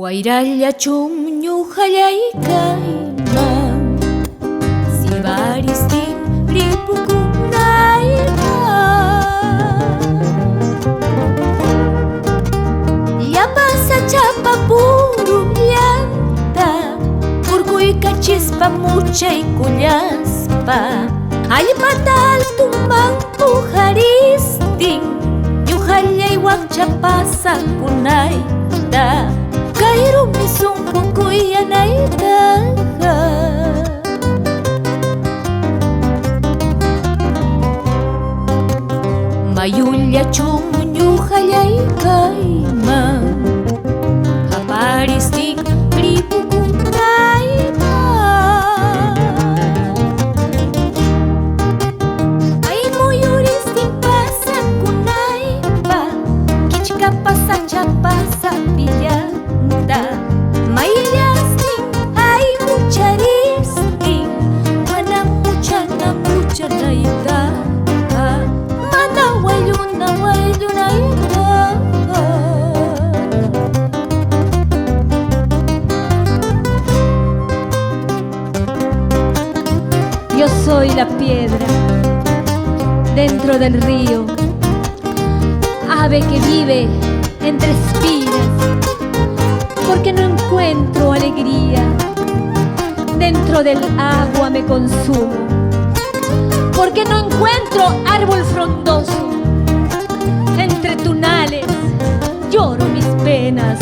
Wayrallachum ñuqallaykaman sibaristin ripukunayman llapasachapa purullanta urquykachispa muchaykullaspa allpata altuman pujaristin ñuqallay wakchapasakunayta kayrumi sunqukuyanaytaqa mayullachum ñuqallaykayman aparistin ripukunayman ay muyuristin pasakunaypa kichka pasachapasapilla mayillastin ay mucharistin mana muchanayta mana waylunayta. Yo soy la piedra dentro del río, ave que vive entre espinas, porque no encuentro alegría. Dentro del agua me consumo, porque no encuentro árbol frondoso. Entre tunales lloro mis penas.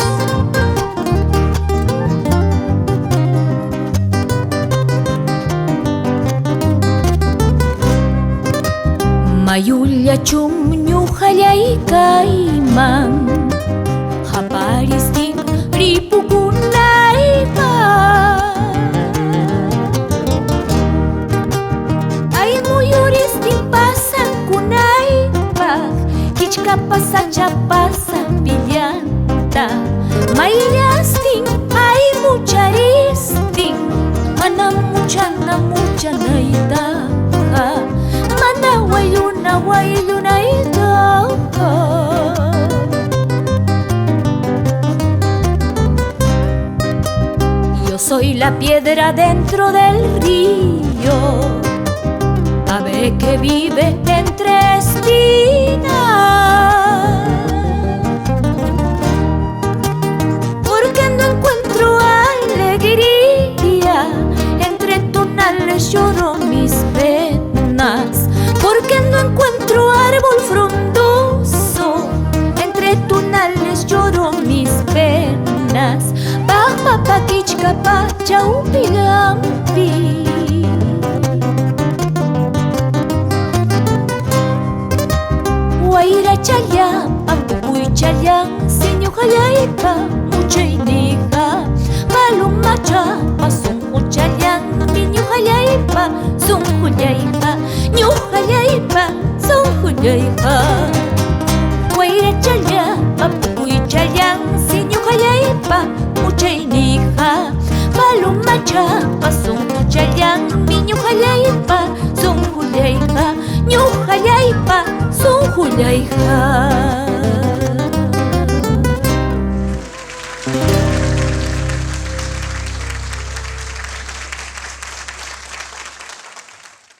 Mayullachum ñuqallaykayman aparistin ripukunayman ay muyuristin pasakunaypaq kichka pasachapasapillanta mayllastin ay mucharistin mana muchanaytaqa mana waylunayta. Yo soy la piedra dentro del río, ave que vive entre espinas, porque no encuentro alegría. Entre tonales lloro mis penas, porque no encuentro árbol frondoso. Entre tunales lloro mis penas. Papa kichka pachaupilampi wayrachallapa pukuychallan siñuqallaypa muchaynija palumachapa sunqullallan ñuqallaypa sunqullayqa ñuqallaypa sunqullayqa wayrachallapa pukuychallan siñuqallaypa muchaynija palumachapa sunqullallan ñuqallaypa sunqullayqa ñuqallaypa sunqullayqa.